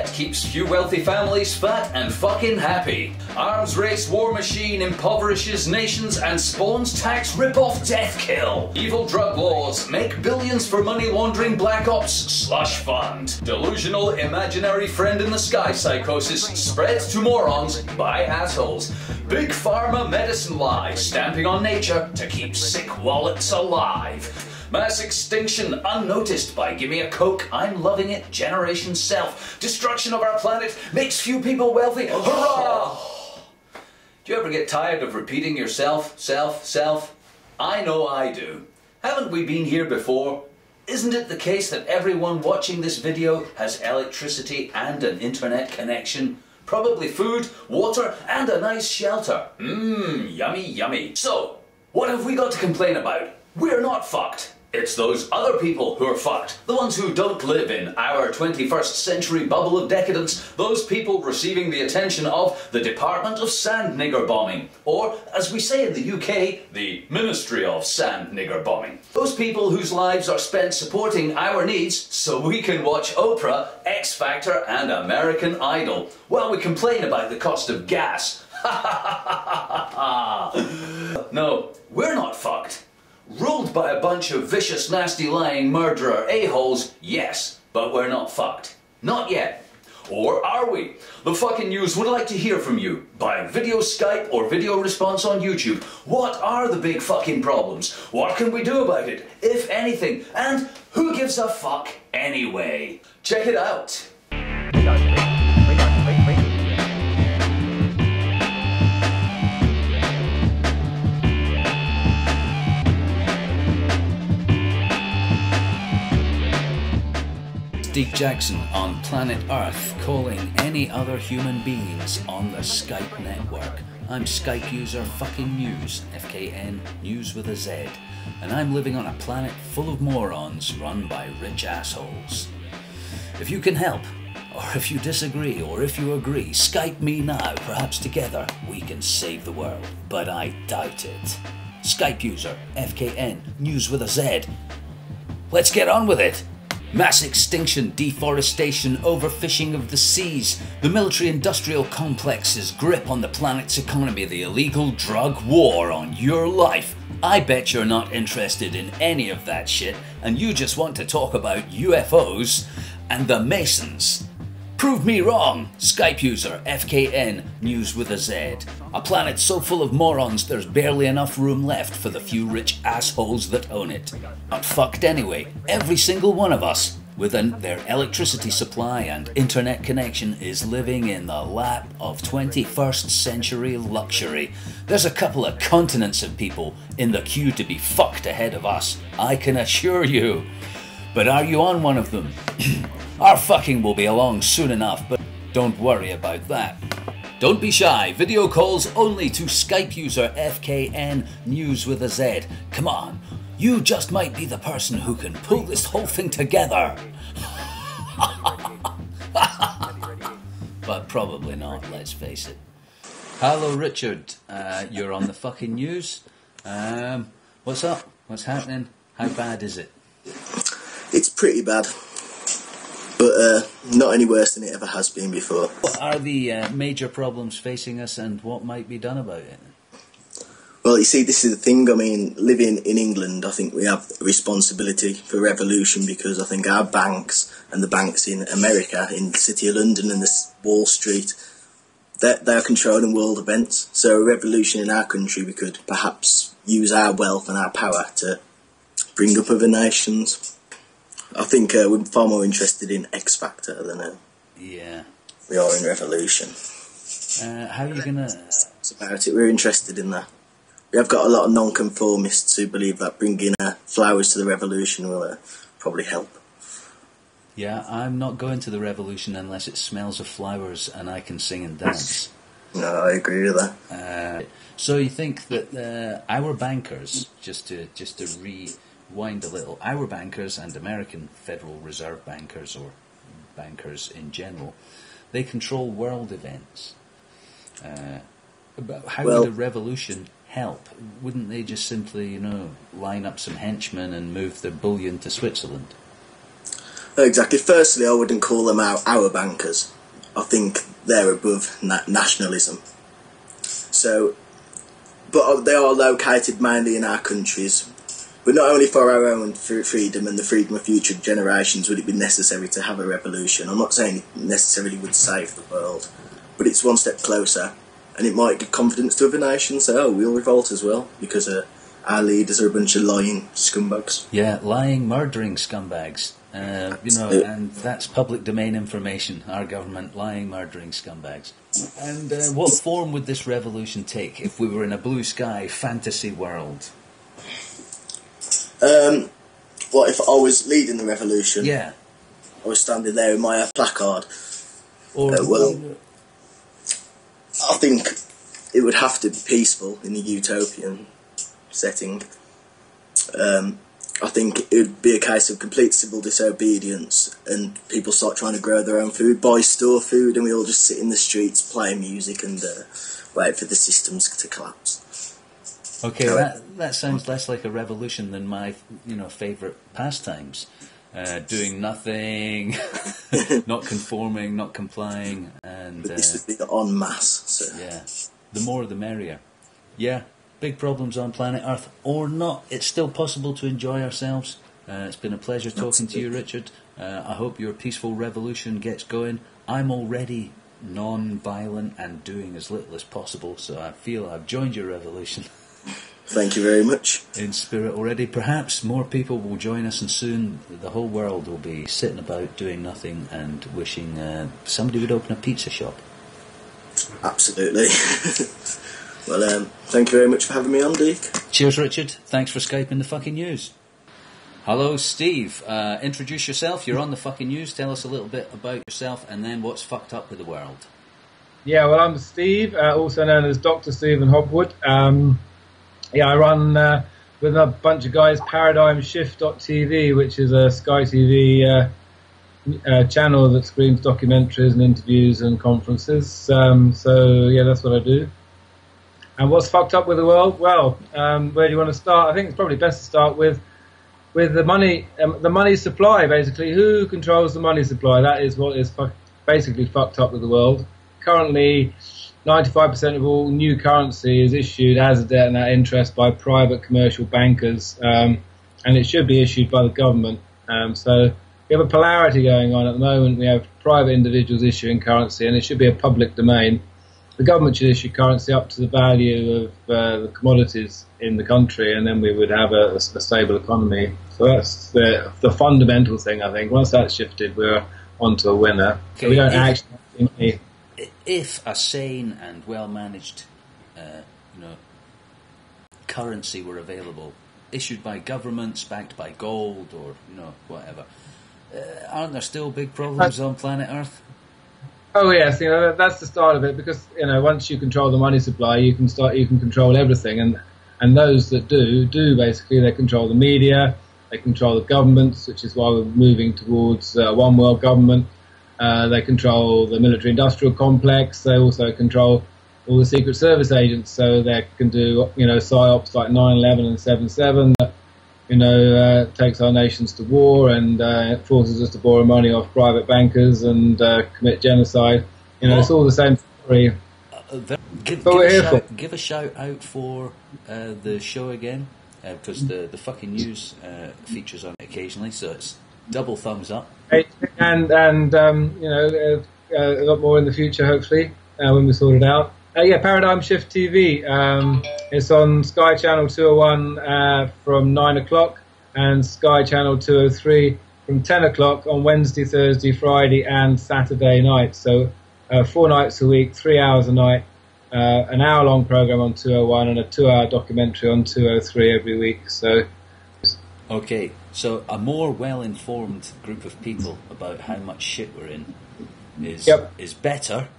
debt keeps few wealthy families fat and fucking happy. Arms race war machine impoverishes nations and spawns tax rip-off death kill. Evil drug laws make billions for money laundering black ops slush fund. Delusional imaginary friend in the sky psychosis spreads to morons by assholes. Big pharma medicine lies stamping on nature to keep sick wallets alive. Mass extinction unnoticed by gimme a Coke, I'm loving it, generation self. Destruction of our planet makes few people wealthy. Hurrah! Do you ever get tired of repeating yourself, self? I know I do. Haven't we been here before? Isn't it the case that everyone watching this video has electricity and an internet connection? Probably food, water, and a nice shelter. Yummy, yummy. So, what have we got to complain about? We're not fucked. It's those other people who are fucked. The ones who don't live in our 21st century bubble of decadence. Those people receiving the attention of the Department of Sand Nigger Bombing. Or, as we say in the UK, the Ministry of Sand Nigger Bombing. Those people whose lives are spent supporting our needs so we can watch Oprah, X Factor and American Idol while we complain about the cost of gas. No, we're not fucked. Ruled by a bunch of vicious, nasty, lying, murderer a-holes, yes, but we're not fucked. Not yet. Or are we? The fucking Newz would like to hear from you, by video Skype or video response on YouTube. What are the big fucking problems? What can we do about it, if anything? And who gives a fuck anyway? Check it out. Steve Jackson on planet Earth calling any other human beings on the Skype network. I'm Skype user fucking Newz, FKN, Newz with a Z, and I'm living on a planet full of morons run by rich assholes. If you can help, or if you disagree, or if you agree, Skype me now, perhaps together we can save the world, but I doubt it. Skype user, FKN, Newz with a Z. Let's get on with it! Mass extinction, deforestation, overfishing of the seas, the military-industrial complex's grip on the planet's economy, the illegal drug war on your life. I bet you're not interested in any of that shit, and you just want to talk about UFOs and the Masons. Prove me wrong, Skype user, FKN, Newz with a Z. A planet so full of morons there's barely enough room left for the few rich assholes that own it. Not fucked anyway, every single one of us, with their electricity supply and internet connection, is living in the lap of 21st century luxury. There's a couple of continents of people in the queue to be fucked ahead of us, I can assure you. But are you on one of them? Our fucking will be along soon enough, but don't worry about that. Don't be shy, video calls only to Skype user FKN Newz with a Z. Come on, you just might be the person who can pull this whole thing together. But probably not, let's face it. Hello Richard, you're on the fucking Newz. What's up? What's happening? How bad is it? It's pretty bad, but not any worse than it ever has been before. What are the major problems facing us and what might be done about it? Well, you see, this is the thing. I mean, living in England, I think we have a responsibility for revolution, because I think our banks and the banks in America, in the City of London and the Wall Street, they're controlling world events. So a revolution in our country, we could perhaps use our wealth and our power to bring up other nations. I think we're far more interested in X Factor than we are in revolution. How are you gonna? It's about it. We're interested in that. We have got a lot of non-conformists who believe that bringing flowers to the revolution will probably help. Yeah, I'm not going to the revolution unless it smells of flowers and I can sing and dance. No, I agree with that. So you think that our bankers, just to rewind a little, our bankers and American Federal Reserve bankers, or bankers in general, they control world events. How would a revolution help? Wouldn't they just simply, line up some henchmen and move their bullion to Switzerland? Exactly. Firstly, I wouldn't call them our bankers. I think they're above nationalism. So, but they are located mainly in our countries. But not only for our own freedom and the freedom of future generations would it be necessary to have a revolution. I'm not saying it necessarily would save the world, but it's one step closer, and it might give confidence to other nations. So, we'll revolt as well, because our leaders are a bunch of lying scumbags. Yeah, lying, murdering scumbags. And that's public domain information. Our government, lying, murdering scumbags. And what form would this revolution take if we were in a blue sky fantasy world? What if I was leading the revolution? Yeah. I was standing there with my placard. Or I think it would have to be peaceful in a utopian setting. I think it would be a case of complete civil disobedience, and people start trying to grow their own food, buy store food, and we all just sit in the streets, play music, and wait for the systems to collapse. Okay, that sounds less like a revolution than my favourite pastimes. Doing nothing, not conforming, not complying, and but this would be en masse. So. Yeah, the more the merrier. Yeah, big problems on planet Earth, or not. It's still possible to enjoy ourselves. It's been a pleasure talking to you, Richard. I hope your peaceful revolution gets going. I'm already non-violent and doing as little as possible, so I feel I've joined your revolution. Thank you very much. In spirit already. Perhaps more people will join us, and soon the whole world will be sitting about doing nothing and wishing somebody would open a pizza shop. Absolutely. Well, thank you very much for having me on, Deke. Cheers, Richard. Thanks for Skyping the fucking news. Hello, Steve. Introduce yourself. You're on the fucking news. Tell us a little bit about yourself and then what's fucked up with the world. Yeah, well, I'm Steve, also known as Dr. Stephen Hobwood. I run with a bunch of guys paradigmshift.tv, which is a Sky TV channel that screens documentaries and interviews and conferences. So that's what I do. And what's fucked up with the world? Well, where do you want to start? I think it's probably best to start with the money supply, basically. Who controls the money supply? That is what is basically fucked up with the world. Currently, 95% of all new currency is issued as a debt and at interest by private commercial bankers, and it should be issued by the government. So we have a polarity going on at the moment. We have private individuals issuing currency, and it should be a public domain. The government should issue currency up to the value of the commodities in the country, and then we would have a stable economy. So that's the fundamental thing, I think. Once that's shifted, we're onto a winner. Okay, so we don't actually... If a sane and well-managed, currency were available, issued by governments, backed by gold, or whatever, aren't there still big problems on planet Earth? Oh yes, that's the start of it. Because once you control the money supply, you can control everything, and those that do basically they control the media, they control the governments, which is why we're moving towards one world government. They control the military-industrial complex. They also control all the Secret Service agents, so they can do, psyops like 9/11 and 7/7 that, takes our nations to war and forces us to borrow money off private bankers and commit genocide. It's all the same story. Give a shout out for the show again, because the fucking news features on it occasionally, so it's double thumbs up. And a lot more in the future, hopefully, when we sort it out. Paradigm Shift TV. It's on Sky Channel 201 from 9 o'clock and Sky Channel 203 from 10 o'clock on Wednesday, Thursday, Friday and Saturday night. So 4 nights a week, 3 hours a night, an hour-long program on 201 and a 2-hour documentary on 203 every week. So. Okay, so a more well-informed group of people about how much shit we're in is better,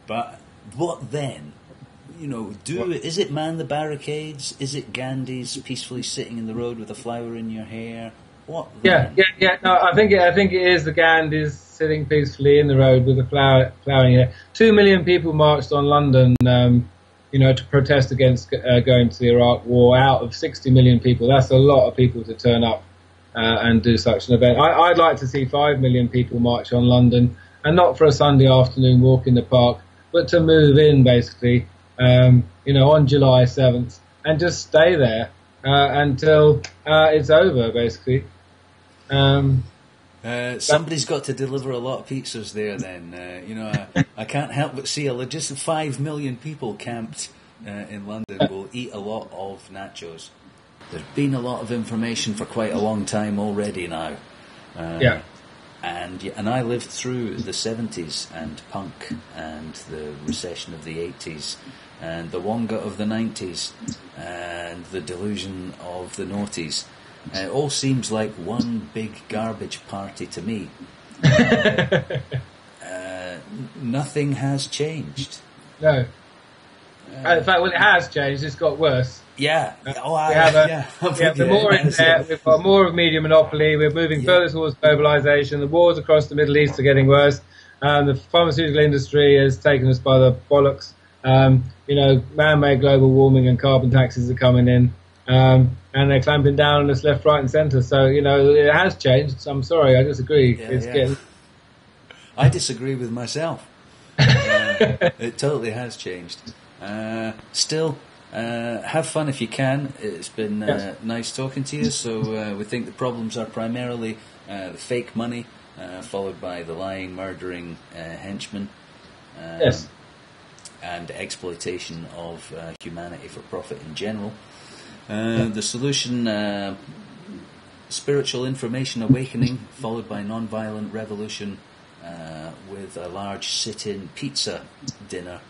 but what then? Is it man the barricades? Is it Gandhi's peacefully sitting in the road with a flower in your hair? What then? Yeah. No, I think it is the Gandhi's sitting peacefully in the road with a flower in your hair. 2 million people marched on London. To protest against going to the Iraq war out of 60 million people. That's a lot of people to turn up and do such an event. I'd like to see 5 million people march on London, and not for a Sunday afternoon walk in the park, but to move in basically, on July 7th, and just stay there until it's over, basically. Somebody's got to deliver a lot of pizzas there then. I can't help but see just 5 million people camped in London will eat a lot of nachos. There's been a lot of information for quite a long time already now. And I lived through the 70s and punk and the recession of the 80s and the Wonga of the 90s and the delusion of the noughties. It all seems like one big garbage party to me. Nothing has changed. No. In fact, well, it has changed. It's got worse. Yeah. We've got more of media monopoly. We're moving further towards globalization. The wars across the Middle East are getting worse. The pharmaceutical industry has taken us by the bollocks. Man-made global warming and carbon taxes are coming in. And they're clamping down on us left, right and centre. So, it has changed. I'm sorry, I disagree. I disagree with myself. It totally has changed. Still, have fun if you can. It's been nice talking to you. So we think the problems are primarily the fake money, followed by the lying, murdering henchmen. And exploitation of humanity for profit in general. The solution, spiritual information awakening, followed by non-violent revolution with a large sit-in pizza dinner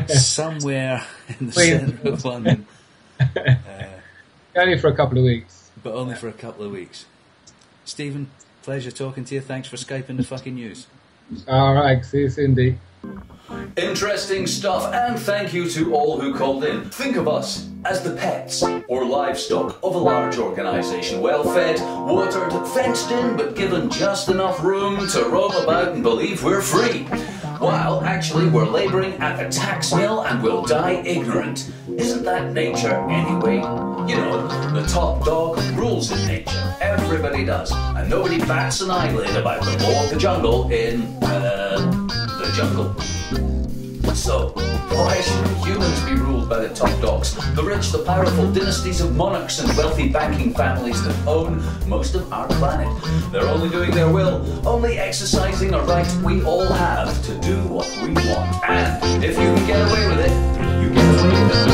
somewhere in the centre of London. Only for a couple of weeks. But only for a couple of weeks. Stephen, pleasure talking to you. Thanks for Skyping the fucking news. All right, see you soon, D. Interesting stuff, and thank you to all who called in. Think of us as the pets or livestock of a large organisation, well fed, watered, fenced in, but given just enough room to roam about and believe we're free, while actually we're labouring at a tax mill and will die ignorant. Isn't that nature anyway? The top dog rules in nature. Everybody does, and nobody bats an eyelid about the law of the jungle in the jungle. So, why shouldn't humans be ruled by the top dogs? The rich, the powerful dynasties of monarchs and wealthy banking families that own most of our planet. They're only doing their will, only exercising a right we all have to do what we want. And if you can get away with it, you get away with it.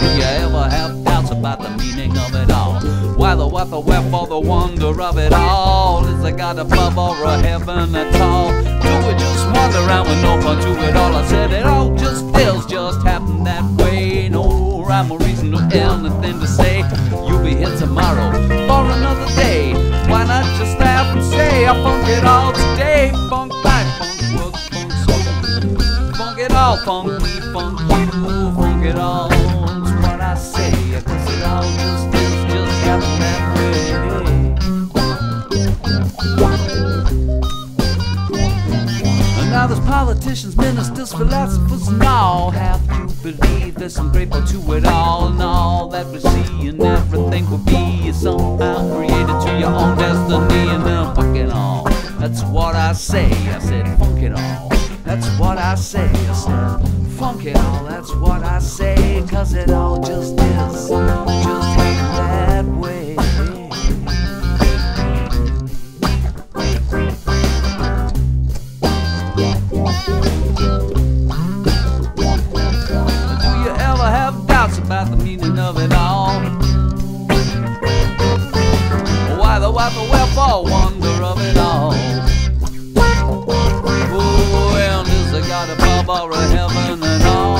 Did you ever have doubts about the meaning of it all? Why the what, the wherefore, the wonder of it all? Is there God above or a heaven at all? Do we just wander around with no fun to it all? I said it all just feels, just happened that way. No rhyme or reason or anything to say. You'll be here tomorrow for another day. Why not just laugh and say I funk it all today? Funk life, funk work, funk soul. Funk it all, funky, funk you, funk it all. That's what I say, 'cause it all just is, just happened that way. Now there's politicians, ministers, philosophers, and all have to believe there's some great part to it all, and all that we see and everything will be is somehow created to your own destiny, and then fuck it all. That's what I say. I said funk it all. That's what I say. I said funk it all. That's what I say, 'cause it all just is, just ain't that way. About the meaning of it all. Why the what, the wherefore, wonder of it all. Oh, and is there God above or a heaven and all?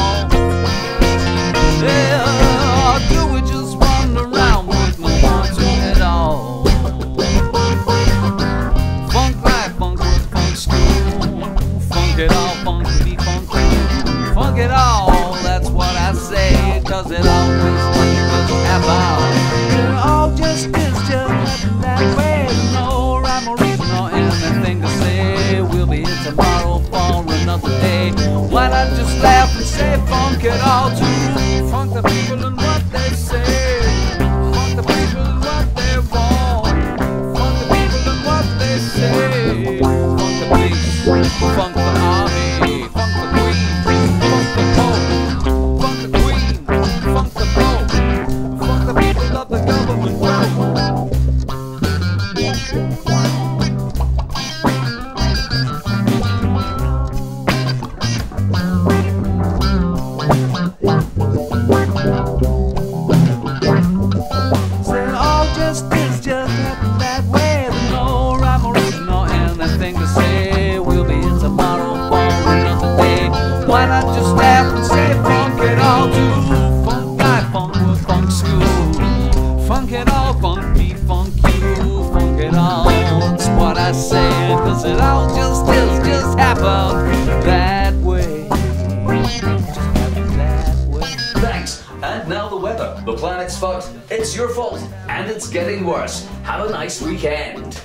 Yeah, or do we just wander around with no one to it all? Funk life, funk work, funk school. Funk it all, funk to be funk cool. Funk it all, that's what I say, 'cause it all just happens. It all just is, just happened that way. No rhyme or reason or anything to say. We'll be here tomorrow for another day. Why not just laugh and say funk it all too? Funk the people and what they say. Funk the people and what they want. Funk the army, funk the queen, funk the pope, funk the queen, funk the pope, funk the people of the government world. Said all justice just happened that way. There's no rhyme or reason or anything to say. We'll be here tomorrow for another day. Why not just laugh and say funk it all too? Funk guy, funk with funk school. Funk it all, funk me, funk you. Funk it all, that's what I say. Cause it all just happened that way. Just happened that way. Thanks. And now the weather. The planet's fucked. It's your fault. And it's getting worse. Have a nice weekend.